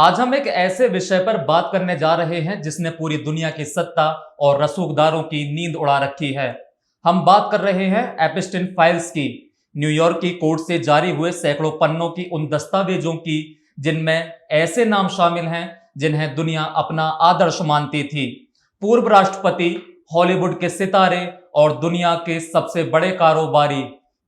आज हम एक ऐसे विषय पर बात करने जा रहे हैं जिसने पूरी दुनिया की सत्ता और रसूखदारों की नींद उड़ा रखी है। हम बात कर रहे हैं एप्स्टीन फाइल्स की, न्यूयॉर्क की कोर्ट से जारी हुए सैकड़ों पन्नों की उन दस्तावेजों की जिनमें ऐसे नाम शामिल हैं जिन्हें दुनिया अपना आदर्श मानती थी। पूर्व राष्ट्रपति, हॉलीवुड के सितारे और दुनिया के सबसे बड़े कारोबारी,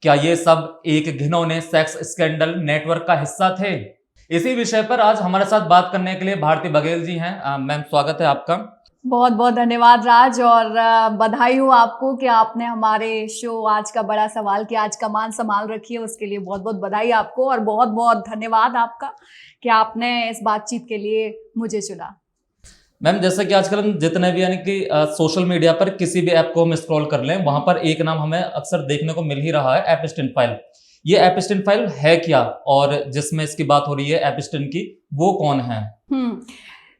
क्या ये सब एक घिनौने सेक्स स्कैंडल नेटवर्क का हिस्सा थे? इसी विषय पर आज हमारे साथ बात करने के लिए भारती बघेल जी हैं। मैम, स्वागत है आपका। बहुत बहुत धन्यवाद राज, और बधाई हो आपको कि आपने हमारे शो आज का बड़ा सवाल की आज कमान संभाल रखी है। उसके लिए बहुत बहुत बधाई आपको और बहुत बहुत धन्यवाद आपका कि आपने इस बातचीत के लिए मुझे चुना। मैम, जैसे कि आजकल हम जितने भी यानी कि सोशल मीडिया पर किसी भी ऐप को हम स्क्रॉल कर लें, वहां पर एक नाम हमें अक्सर देखने को मिल ही रहा है, एप्स्टीन फाइल। ये एप्स्टीन फाइल है क्या, और जिसमें इसकी बात हो रही है एप्स्टीन की, वो कौन है?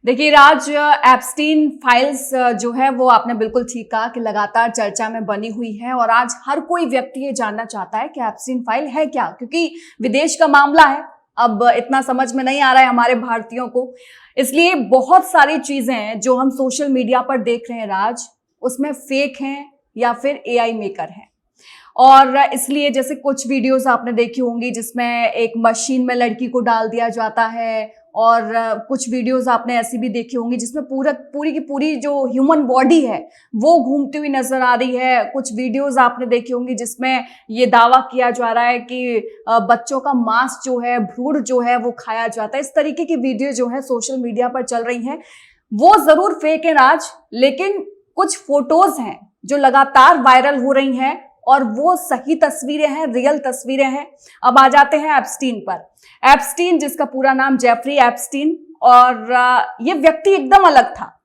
देखिए राज, एप्स्टीन फाइल्स जो है वो आपने बिल्कुल ठीक कहा कि लगातार चर्चा में बनी हुई है और आज हर कोई व्यक्ति ये जानना चाहता है कि एप्स्टीन फाइल है क्या, क्योंकि विदेश का मामला है। अब इतना समझ में नहीं आ रहा है हमारे भारतीयों को, इसलिए बहुत सारी चीजें हैं जो हम सोशल मीडिया पर देख रहे हैं राज, उसमें फेक हैं या फिर एआई मेकर हैं। और इसलिए जैसे कुछ वीडियोस आपने देखी होंगी जिसमें एक मशीन में लड़की को डाल दिया जाता है, और कुछ वीडियोस आपने ऐसी भी देखी होंगी जिसमें पूरी की पूरी जो ह्यूमन बॉडी है वो घूमती हुई नजर आ रही है। कुछ वीडियोस आपने देखी होंगी जिसमें ये दावा किया जा रहा है कि बच्चों का मांस जो है, भ्रूण जो है वो खाया जाता है। इस तरीके की वीडियो जो है सोशल मीडिया पर चल रही हैं, वो जरूर फेक है राज, लेकिन कुछ फोटोज हैं जो लगातार वायरल हो रही हैं और वो सही तस्वीरें हैं, रियल तस्वीरें हैं। अब आ जाते हैं एप्स्टीन पर। एप्स्टीन, जिसका पूरा नाम जेफरी एप्स्टीन, और ये व्यक्ति एकदम अलग था।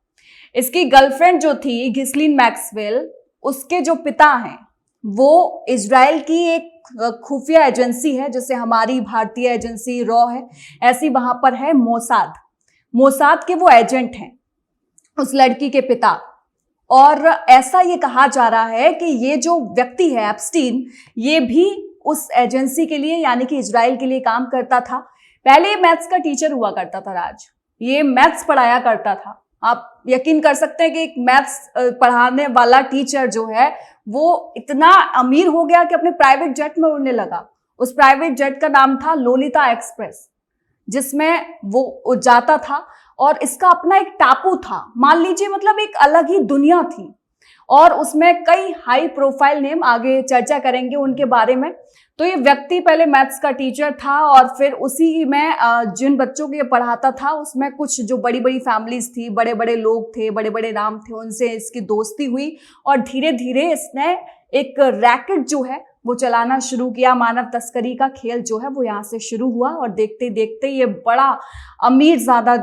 इसकी गर्लफ्रेंड जो थी घिस्लीन मैक्सवेल, उसके जो पिता हैं वो इजराइल की एक खुफिया एजेंसी है, जैसे हमारी भारतीय एजेंसी रॉ है, ऐसी वहां पर है मोसाद। मोसाद के वो एजेंट हैं, उस लड़की के पिता। और ऐसा ये कहा जा रहा है कि ये जो व्यक्ति है एप्स्टीन, ये भी उस एजेंसी के लिए यानी कि इजराइल के लिए काम करता था। पहले ये मैथ्स का टीचर हुआ करता था राज, ये मैथ्स पढ़ाया करता था। आप यकीन कर सकते हैं कि एक मैथ्स पढ़ाने वाला टीचर जो है वो इतना अमीर हो गया कि अपने प्राइवेट जेट में उड़ने लगा। उस प्राइवेट जेट का नाम था लोलिता एक्सप्रेस, जिसमें वो जाता था और इसका अपना एक टापू था, मान लीजिए, मतलब एक अलग ही दुनिया थी। और उसमें कई हाई प्रोफाइल नेम, आगे चर्चा करेंगे उनके बारे में। तो ये व्यक्ति पहले मैथ्स का टीचर था और फिर उसी में जिन बच्चों को ये पढ़ाता था उसमें कुछ जो बड़ी बड़ी फैमिलीज थी, बड़े बड़े लोग थे, बड़े बड़े नाम थे, उनसे इसकी दोस्ती हुई और धीरे धीरे इसने एक रैकेट जो है वो चलाना शुरू किया। मानव तस्करी का खेल जो है वो यहाँ से शुरू हुआ और देखते देखते ये बड़ा अमीर ज्यादा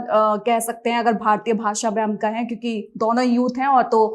कह सकते हैं अगर भारतीय भाषा में हम कहें, क्योंकि दोनों यूथ हैं और तो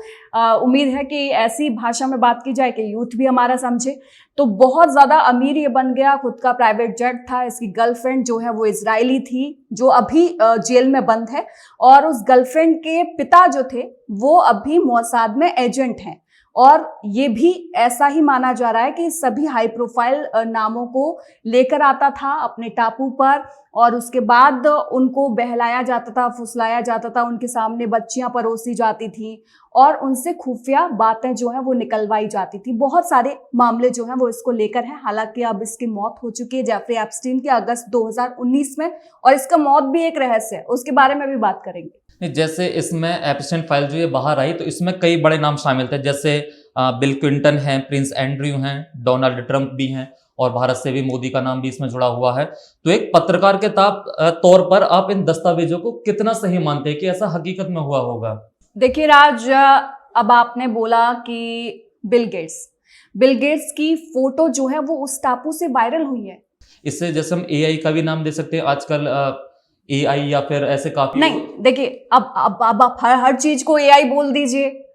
उम्मीद है कि ऐसी भाषा में बात की जाए कि यूथ भी हमारा समझे। तो बहुत ज्यादा अमीर ये बन गया, खुद का प्राइवेट जेट था। इसकी गर्लफ्रेंड जो है वो इजरायली थी, जो अभी जेल में बंद है, और उस गर्लफ्रेंड के पिता जो थे वो अभी मोसाद में एजेंट हैं। और ये भी ऐसा ही माना जा रहा है कि सभी हाई प्रोफाइल नामों को लेकर आता था अपने टापू पर, और उसके बाद उनको बहलाया जाता था, फुसलाया जाता था, उनके सामने बच्चियां परोसी जाती थी और उनसे खुफिया बातें जो है वो निकलवाई जाती थी। बहुत सारे मामले जो हैं वो इसको लेकर हैं। हालांकि अब इसकी मौत हो चुकी है जेफरी एप्स्टीन की अगस्त 2019 में, और इसका मौत भी एक रहस्य है, उसके बारे में भी बात करेंगे। जैसे इसमें एप्स्टीन फाइल जो ये बाहर आई तो इसमें कई बड़े नाम शामिल थे, जैसे बिल क्लिंटन हैं, प्रिंस एंड्रयू हैं, डोनाल्ड ट्रंप भी हैं, और भारत से भी मोदी का नाम भी इसमें जुड़ा हुआ है। तो एक पत्रकार के तौर पर आप इन दस्तावेजों को कितना सही मानते हैं कि ऐसा हकीकत में हुआ होगा? देखिए राज, अब आपने बोला कि बिल गेट्स की फोटो जो है वो उस टापू से वायरल हुई है। इससे जैसे हम एआई का भी नाम दे सकते हैं आजकल, एआई या फिर ऐसे काफी। नहीं, देखिए अब आप हर चीज को एआई बोल दीजिए,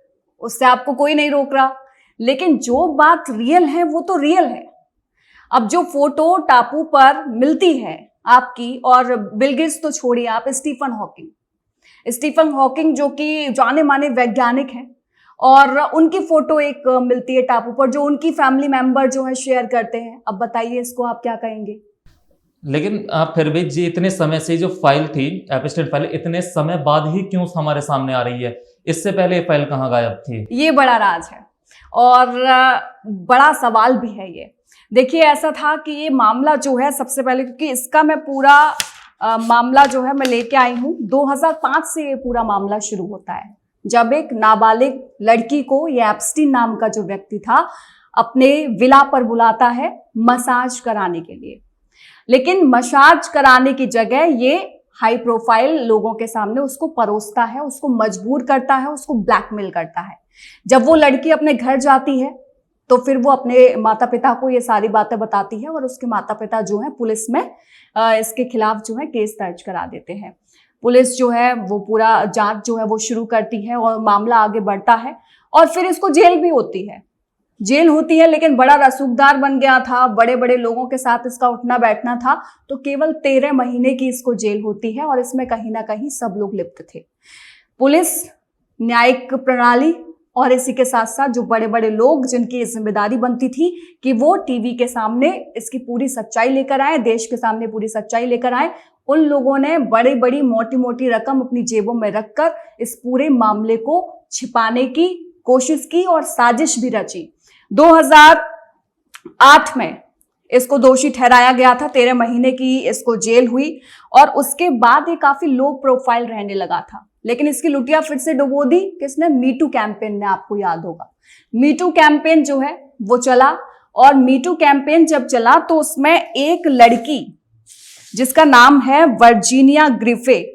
उससे आपको कोई नहीं रोक रहा, लेकिन जो बात रियल है वो तो रियल है। अब जो फोटो टापू पर मिलती है आपकी, और बिल गेट्स तो छोड़िए आप, स्टीफन हॉकिंग जो कि जाने माने वैज्ञानिक हैं, और उनकी फोटो एक मिलती है टापू पर जो उनकी फैमिली मेंबर जो है शेयर करते हैं। अब बताइए इसको आप क्या कहेंगे? लेकिन फिर भी जी इतने समय से जो फाइल थी, एपिस्टेन फाइल, इतने समय बाद ही क्यों हमारे सामने आ रही है? इससे पहले ये फाइल कहाँ गायब थी? ये बड़ा राज है और बड़ा सवाल भी है ये। देखिए, ऐसा था कि ये मामला जो है, सबसे पहले क्योंकि इसका मैं पूरा मामला जो है मैं लेके आई हूँ, 2005 से ये पूरा मामला शुरू होता है, जब एक नाबालिग लड़की को ये एप्स्टीन नाम का जो व्यक्ति था अपने विला पर बुलाता है मसाज कराने के लिए। लेकिन मसाज कराने की जगह ये हाई प्रोफाइल लोगों के सामने उसको परोसता है, उसको मजबूर करता है, उसको ब्लैकमेल करता है। जब वो लड़की अपने घर जाती है तो फिर वो अपने माता पिता को ये सारी बातें बताती है और उसके माता पिता जो है पुलिस में इसके खिलाफ जो है केस दर्ज करा देते हैं। पुलिस जो है वो पूरा जांच जो है वो शुरू करती है और मामला आगे बढ़ता है और फिर इसको जेल भी होती है। जेल होती है, लेकिन बड़ा रसूखदार बन गया था, बड़े बड़े लोगों के साथ इसका उठना बैठना था, तो केवल 13 महीने की इसको जेल होती है और इसमें कहीं ना कहीं सब लोग लिप्त थे, पुलिस, न्यायिक प्रणाली और इसी के साथ साथ जो बड़े बड़े लोग जिनकी जिम्मेदारी बनती थी कि वो टीवी के सामने इसकी पूरी सच्चाई लेकर आए, देश के सामने पूरी सच्चाई लेकर आए। उन लोगों ने बड़ी बड़ी मोटी मोटी रकम अपनी जेबों में रखकर इस पूरे मामले को छिपाने की कोशिश की और साजिश भी रची। 2008 में इसको दोषी ठहराया गया था, 13 महीने की इसको जेल हुई और उसके बाद ये काफी लो प्रोफाइल रहने लगा था। लेकिन इसकी लुटिया फिर से डुबो दी किसने? मीटू कैंपेन ने। आपको याद होगा मीटू कैंपेन जो है वो चला और मीटू कैंपेन जब चला तो उसमें एक लड़की जिसका नाम है वर्जीनिया ग्रिफे,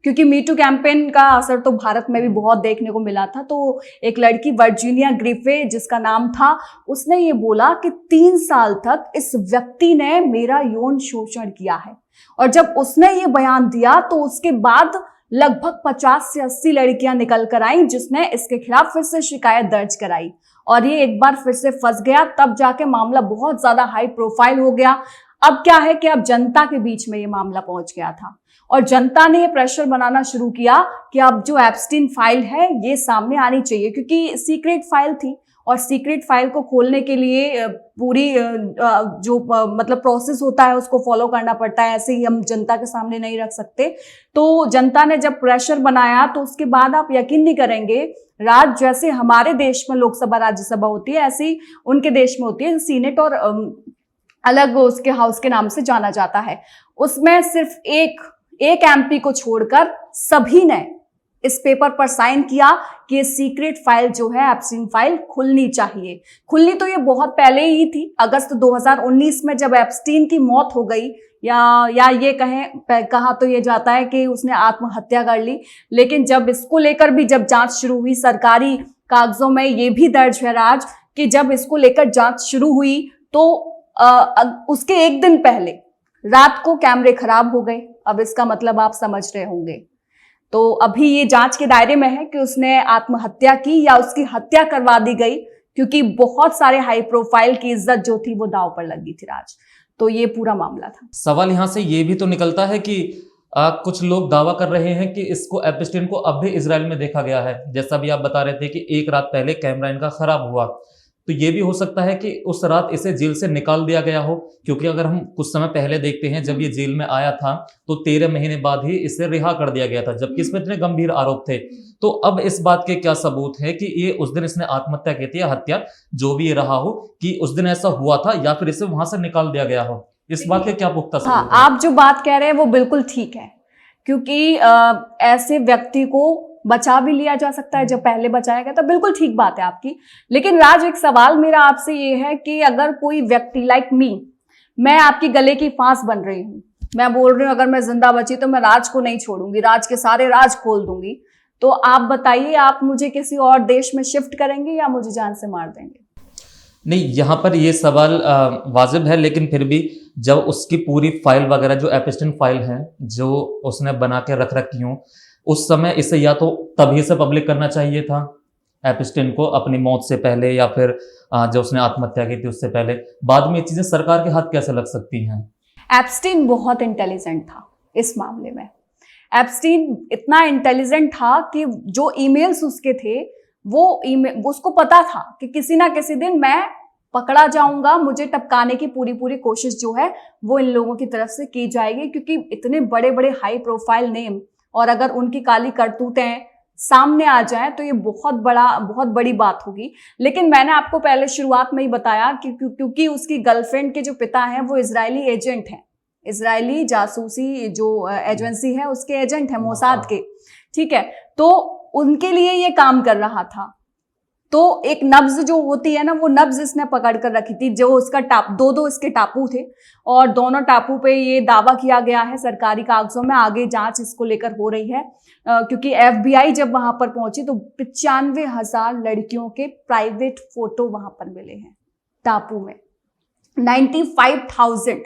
क्योंकि मीटू कैंपेन का असर तो भारत में भी बहुत देखने को मिला था, तो एक लड़की वर्जीनिया ग्रिफे जिसका नाम था, उसने ये बोला कि 3 साल तक इस व्यक्ति ने मेरा यौन शोषण किया है। और जब उसने ये बयान दिया तो उसके बाद लगभग 50 से 80 लड़कियां निकल कर आई जिसने इसके खिलाफ फिर से शिकायत दर्ज कराई और ये एक बार फिर से फंस गया। तब जाके मामला बहुत ज्यादा हाई प्रोफाइल हो गया। अब क्या है कि अब जनता के बीच में ये मामला पहुंच गया था और जनता ने ये प्रेशर बनाना शुरू किया कि अब जो एप्स्टीन फाइल है ये सामने आनी चाहिए, क्योंकि सीक्रेट फाइल थी और सीक्रेट फाइल को खोलने के लिए पूरी जो मतलब प्रोसेस होता है उसको फॉलो करना पड़ता है, ऐसे ही हम जनता के सामने नहीं रख सकते। तो जनता ने जब प्रेशर बनाया तो उसके बाद आप यकीन नहीं करेंगे, राज जैसे हमारे देश में लोकसभा राज्यसभा होती है ऐसी ही उनके देश में होती है सीनेट, और अलग उसके हाउस के नाम से जाना जाता है। उसमें सिर्फ एक एमपी को छोड़कर सभी ने इस पेपर पर साइन किया कि ये सीक्रेट फाइल जो है एप्स्टीन फाइल खुलनी चाहिए। खुलनी तो ये बहुत पहले ही थी, अगस्त 2019 में जब एप्स्टीन की मौत हो गई, या ये कहा तो ये जाता है कि उसने आत्महत्या कर ली। लेकिन जब इसको लेकर भी जब जांच शुरू हुई, सरकारी कागजों में ये भी दर्ज है राज कि जब इसको लेकर जांच शुरू हुई तो उसके एक दिन पहले रात को कैमरे खराब हो गए। अब इसका मतलब आप समझ रहे होंगे। तो अभी ये जांच के दायरे में है कि उसने आत्महत्या की या उसकी हत्या करवा दी गई, क्योंकि बहुत सारे हाई प्रोफाइल की इज्जत जो थी वो दांव पर लगी थी राज। तो ये पूरा मामला था। सवाल यहाँ से ये भी तो निकलता है कि कुछ लोग दावा कर रहे हैं कि इसको एप्स्टीन को अब भी इजराइल में देखा गया है, जैसा भी आप बता रहे थे कि एक रात पहले कैमरा इनका खराब हुआ। तो ये भी हो सकता है कि उस रात इसे जेल से निकाल दिया गया हो, क्योंकि अगर हम कुछ समय पहले देखते हैं जब ये जेल में आया था तो 13 महीने बाद ही इसे रिहा कर दिया गया था, जबकि इसमें इतने गंभीर आरोप थे। तो अब इस बात के क्या सबूत है कि ये उस दिन इसने आत्महत्या की थी या हत्या, जो भी ये रहा हो, कि उस दिन ऐसा हुआ था या फिर इसे वहां से निकाल दिया गया हो? इस बात के क्या पुख्ता सबूत हाँ, आप जो बात कह रहे हैं वो बिल्कुल ठीक है, क्योंकि ऐसे व्यक्ति को बचा भी लिया जा सकता है जब पहले बचाया गया, तो बिल्कुल ठीक बात है आपकी। लेकिन राज, एक सवाल मेरा आपसे ये है कि अगर कोई व्यक्ति लाइक मी, मैं आपकी गले की फांस बन रही हूँ, मैं बोल रही हूँ अगर मैं जिंदा बची तो मैं राज को नहीं छोड़ूंगी, राज के सारे राज खोल दूंगी, तो आप बताइए, आप मुझे किसी और देश में शिफ्ट करेंगे या मुझे जान से मार देंगे? नहीं, यहाँ पर ये सवाल वाजिब है, लेकिन फिर भी जब उसकी पूरी फाइल वगैरह जो एप्स्टीन फाइल है जो उसने बना के रख रखी हूँ, उस समय इसे या तो तभी से पब्लिक करना चाहिए था एप्स्टीन को, अपनी मौत से पहले, या फिर जो उसने आत्महत्या की थी उससे पहले। बाद में ये चीजें सरकार के हाथ कैसे लग सकती हैं? एप्स्टीन बहुत इंटेलिजेंट था इस मामले में। एप्स्टीन इतना इंटेलिजेंट था कि जो ईमेल्स उसके थे वो ईमेल, उसको पता था कि किसी ना किसी दिन मैं पकड़ा जाऊंगा, मुझे टपकाने की पूरी पूरी कोशिश जो है वो इन लोगों की तरफ से की जाएगी, क्योंकि इतने बड़े बड़े हाई प्रोफाइल नेम और अगर उनकी काली करतूतें सामने आ जाए तो ये बहुत बड़ी बात होगी। लेकिन मैंने आपको पहले शुरुआत में ही बताया कि क्योंकि उसकी गर्लफ्रेंड के जो पिता हैं वो इजरायली एजेंट हैं, इजरायली जासूसी जो एजेंसी है उसके एजेंट हैं, मोसाद के, ठीक है। तो उनके लिए ये काम कर रहा था। तो एक नब्ज जो होती है ना, वो नब्ज इसने पकड़ कर रखी थी। जो उसका दो इसके टापू थे और दोनों टापू पे ये दावा किया गया है सरकारी कागजों में, आगे जांच इसको लेकर हो रही है, क्योंकि FBI जब वहां पर पहुंची तो 95,000 लड़कियों के प्राइवेट फोटो वहां पर मिले हैं टापू में। 95,000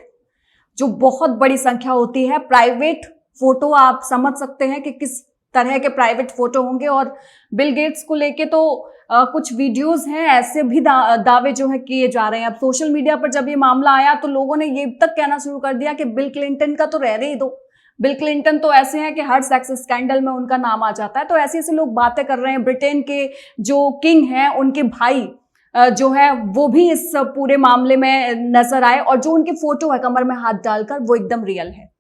जो बहुत बड़ी संख्या होती है। प्राइवेट फोटो आप समझ सकते हैं कि किस तरह के प्राइवेट फोटो होंगे। और बिल गेट्स को लेके तो कुछ वीडियोस हैं, ऐसे भी दावे जो है किए जा रहे हैं। अब सोशल मीडिया पर जब ये मामला आया तो लोगों ने ये तक कहना शुरू कर दिया कि बिल क्लिंटन का तो रहने ही दो, बिल क्लिंटन तो ऐसे हैं कि हर सेक्स स्कैंडल में उनका नाम आ जाता है। तो ऐसे ऐसे लोग बातें कर रहे हैं। ब्रिटेन के जो किंग हैं उनके भाई जो है वो भी इस पूरे मामले में नजर आए, और जो उनकी फोटो है कमर में हाथ डालकर वो एकदम रियल है,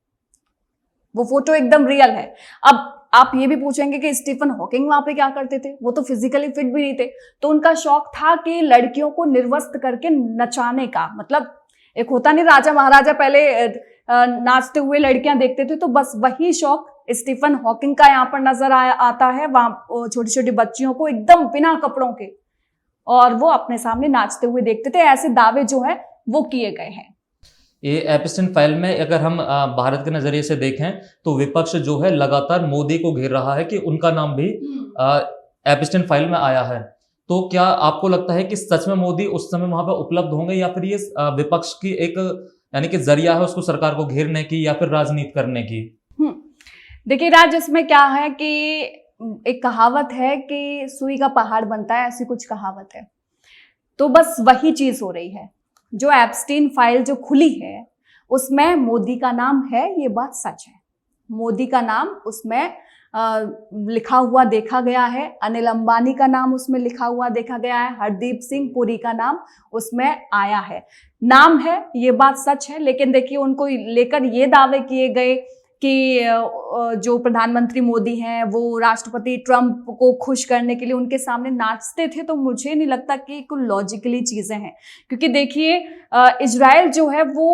वो फोटो एकदम रियल है। अब आप ये भी पूछेंगे कि स्टीफन हॉकिंग वहां पे क्या करते थे, वो तो फिजिकली फिट भी नहीं थे। तो उनका शौक था कि लड़कियों को निर्वस्त करके नचाने का, मतलब एक होता नहीं राजा महाराजा पहले नाचते हुए लड़कियां देखते थे, तो बस वही शौक स्टीफन हॉकिंग का यहाँ पर नजर आता है। वहां छोटी छोटी बच्चियों को एकदम बिना कपड़ों के और वो अपने सामने नाचते हुए देखते थे। ऐसे दावे जो है वो किए गए हैं। ये एपिस्टीन फाइल में अगर हम भारत के नजरिए से देखें तो विपक्ष जो है लगातार मोदी को घेर रहा है कि उनका नाम भी एपिस्टीन फाइल में आया है। तो क्या आपको लगता है कि सच में मोदी उस समय वहां पर उपलब्ध होंगे, या फिर ये विपक्ष की एक यानी कि जरिया है उसको सरकार को घेरने की या फिर राजनीति करने की? देखिए राज, इसमें क्या है कि एक कहावत है कि सुई का पहाड़ बनता है, ऐसी कुछ कहावत है। तो बस वही चीज हो रही है। जो एप्स्टीन फाइल जो खुली है उसमें मोदी का नाम है, ये बात सच है। मोदी का नाम उसमें लिखा हुआ देखा गया है, अनिल अंबानी का नाम उसमें लिखा हुआ देखा गया है, हरदीप सिंह पुरी का नाम उसमें आया है। नाम है, ये बात सच है। लेकिन देखिए उनको लेकर ये दावे किए गए कि जो प्रधानमंत्री मोदी हैं वो राष्ट्रपति ट्रंप को खुश करने के लिए उनके सामने नाचते थे, तो मुझे नहीं लगता कि कुछ लॉजिकली चीजें हैं। क्योंकि देखिए इजराइल जो है वो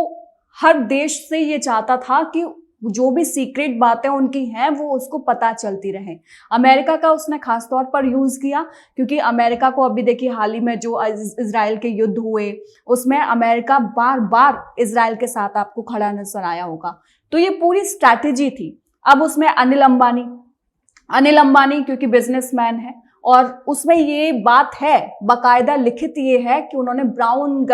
हर देश से ये चाहता था कि जो भी सीक्रेट बातें उनकी हैं वो उसको पता चलती रहे। अमेरिका का उसने खास तौर पर यूज किया, क्योंकि अमेरिका को अभी देखिए हाल ही में जो इजराइल के युद्ध हुए उसमें अमेरिका बार बार इजराइल के साथ आपको खड़ा नजर आया होगा। तो ये पूरी स्ट्रैटेजी थी। अब उसमें अनिल अंबानी क्योंकि बिजनेसमैन है, और उसमें ये बात है बाकायदा लिखित ये है कि उन्होंने ब्राउन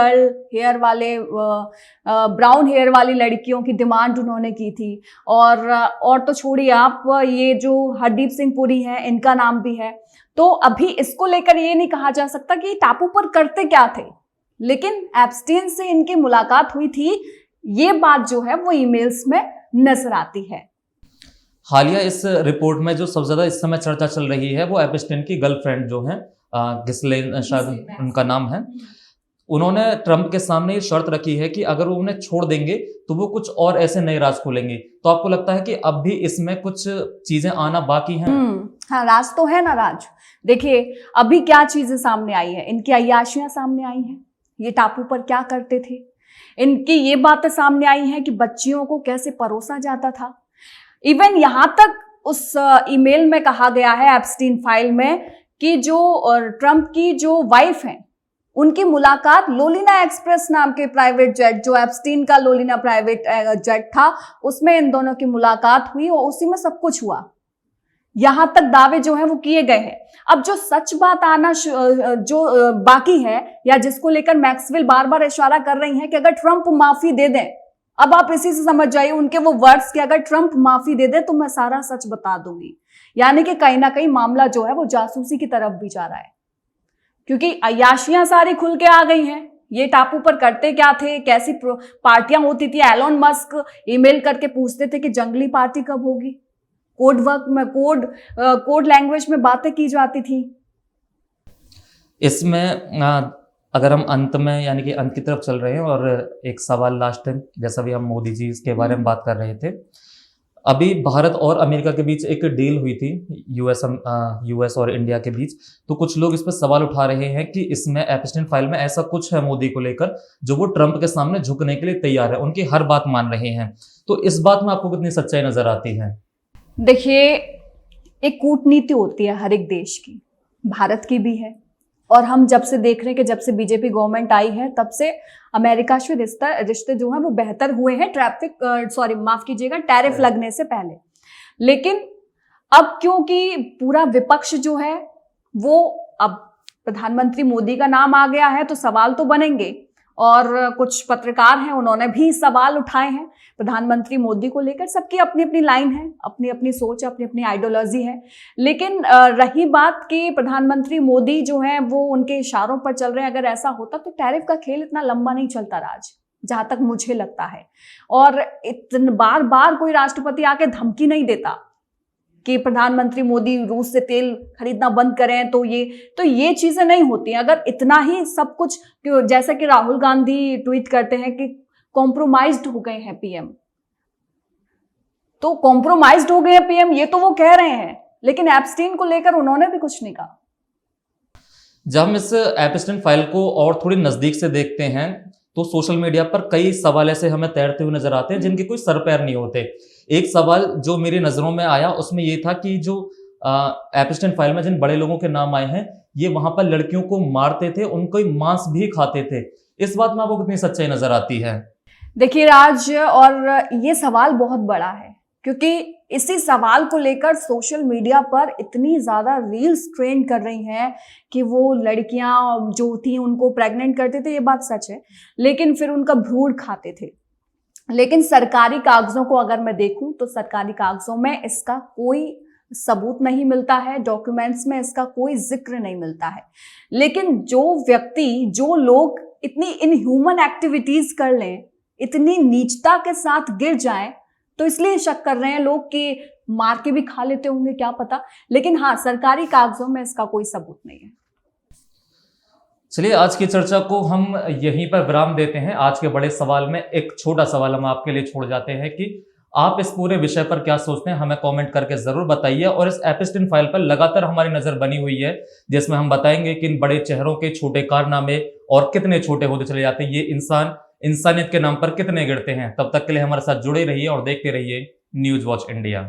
हेयर वाली लड़कियों की डिमांड उन्होंने की थी। और तो छोड़िए आप, ये जो हरदीप सिंह पुरी हैं इनका नाम भी है। तो अभी इसको लेकर ये नहीं कहा जा सकता कि टापू पर करते क्या थे, लेकिन एप्स्टीन से इनकी मुलाकात हुई थी, ये बात जो है वो ईमेल्स में नजर आती है। हालिया इस रिपोर्ट में जो सबसे ज्यादा इस समय चर्चा चल रही है वो एपिस्टीन की गर्लफ्रेंड जो है गिस्लेन शायद उनका नाम है। उन्होंने ट्रंप के सामने ये शर्त रखी है कि अगर वो उन्हें छोड़ देंगे तो वो कुछ और ऐसे नए राज खोलेंगे। तो आपको लगता है कि अब भी इसमें कुछ चीजें आना बाकी हैं? हाँ, राज तो है ना राज। देखिए अभी क्या चीजें सामने आई है, इनकी अय्याशियां सामने आई हैं, ये टापू पर क्या करते थे, इनकी ये बातें सामने आई हैं कि बच्चियों को कैसे परोसा जाता था। इवन यहां तक उस ईमेल में कहा गया है एप्स्टीन फाइल में कि जो ट्रंप की जो वाइफ है उनकी मुलाकात लोलिना एक्सप्रेस नाम के प्राइवेट जेट, जो एप्स्टीन का लोलिना प्राइवेट जेट था, उसमें इन दोनों की मुलाकात हुई और उसी में सब कुछ हुआ। यहां तक दावे जो है वो किए गए हैं। अब जो सच बात आना जो बाकी है, या जिसको लेकर मैक्सवेल बार बार इशारा कर रही हैं कि अगर ट्रंप माफी दे दें, अब आप इसी से समझ जाइए उनके वो वर्ड्स कि अगर ट्रंप माफी दे दे तो मैं सारा सच बता दूंगी। यानी कि कहीं ना कहीं मामला जो है वो जासूसी की तरफ भी जा रहा है, क्योंकि अय्याशियां सारी खुल के आ गई हैं। ये टापू पर करते क्या थे, कैसी पार्टियां होती थी। एलोन मस्क ईमेल करके पूछते थे कि जंगली पार्टी कब होगी, कोड वर्क में कोड लैंग्वेज में बातें की जाती थी। इसमें अगर हम अंत में यानी कि अंत की तरफ चल रहे हैं और एक सवाल लास्ट है, जैसा भी हम मोदी जी के बारे में बात कर रहे थे, अभी भारत और अमेरिका के बीच एक डील हुई थी, यूएस और इंडिया के बीच। तो कुछ लोग इस पर सवाल उठा रहे हैं कि इसमें एप्स्टीन फाइल में ऐसा कुछ है मोदी को लेकर जो वो ट्रंप के सामने झुकने के लिए तैयार है, उनकी हर बात मान रहे हैं। तो इस बात में आपको कितनी सच्चाई नजर आती है? देखिए, एक कूटनीति होती है हर एक देश की, भारत की भी है। और हम जब से देख रहे हैं कि जब से बीजेपी गवर्नमेंट आई है तब से अमेरिका से रिश्ते जो हैं वो बेहतर हुए हैं, टैरिफ लगने से पहले। लेकिन अब क्योंकि पूरा विपक्ष जो है वो, अब प्रधानमंत्री मोदी का नाम आ गया है तो सवाल तो बनेंगे, और कुछ पत्रकार हैं उन्होंने भी सवाल उठाए हैं प्रधानमंत्री मोदी को लेकर। सबकी अपनी अपनी लाइन है, अपनी अपनी सोच, अपनी अपनी आइडियोलॉजी है। लेकिन रही बात कि प्रधानमंत्री मोदी जो है वो उनके इशारों पर चल रहे हैं, अगर ऐसा होता तो टैरिफ का खेल इतना लंबा नहीं चलता राज, जहां तक मुझे लगता है। और इतने बार बार कोई राष्ट्रपति आके धमकी नहीं देता कि प्रधानमंत्री मोदी रूस से तेल खरीदना बंद करें, तो ये चीजें नहीं होती हैं। अगर इतना ही सब कुछ, जैसा कि राहुल गांधी ट्वीट करते हैं कि कॉम्प्रोमाइज्ड हो गए हैं पीएम, तो कॉम्प्रोमाइज्ड हो गए हैं पीएम, ये तो वो कह रहे हैं, लेकिन एप्स्टीन को लेकर उन्होंने भी कुछ नहीं कहा। जब हम इस एप्स्टीन फाइल को और थोड़ी नजदीक से देखते हैं तो सोशल मीडिया पर कई सवाल ऐसे हमें तैरते हुए नजर आते हैं जिनके कोई सर पैर नहीं होते। एक सवाल जो मेरी नजरों में आया उसमें ये था कि जो एप्स्टीन फाइल में जिन बड़े लोगों के नाम आए हैं, ये वहां पर लड़कियों को मारते थे, उनको मांस भी खाते थे। इस बात में आपको कितनी सच्चाई नजर आती है? देखिए राज, और ये सवाल बहुत बड़ा है क्योंकि इसी सवाल को लेकर सोशल मीडिया पर इतनी ज्यादा रील्स ट्रेंड कर रही हैं कि वो लड़कियां जो थी उनको प्रेग्नेंट करते थे, ये बात सच है, लेकिन फिर उनका भ्रूण खाते थे। लेकिन सरकारी कागजों को अगर मैं देखूं तो सरकारी कागजों में इसका कोई सबूत नहीं मिलता है, डॉक्यूमेंट्स में इसका कोई जिक्र नहीं मिलता है। लेकिन जो व्यक्ति, जो लोग इतनी इनह्यूमन एक्टिविटीज कर लें, इतनी नीचता के साथ गिर जाएं, तो इसलिए शक कर रहे हैं लोग कि मार के भी खा लेते होंगे, क्या पता। लेकिन हाँ, सरकारी कागजों में इसका कोई सबूत नहीं है। चलिए, आज की चर्चा को हम यहीं पर विराम देते हैं। आज के बड़े सवाल में एक छोटा सवाल हम आपके लिए छोड़ जाते हैं कि आप इस पूरे विषय पर क्या सोचते हैं, हमें कमेंट करके जरूर बताइए। और इस एप्स्टीन फाइल पर लगातार हमारी नजर बनी हुई है, जिसमें हम बताएंगे कि इन बड़े चेहरों के छोटे कारनामे और कितने छोटे होते चले जाते हैं, ये इंसानियत के नाम पर कितने गिरते हैं। तब तक के लिए हमारे साथ जुड़े रहिए और देखते रहिए न्यूज वॉच इंडिया।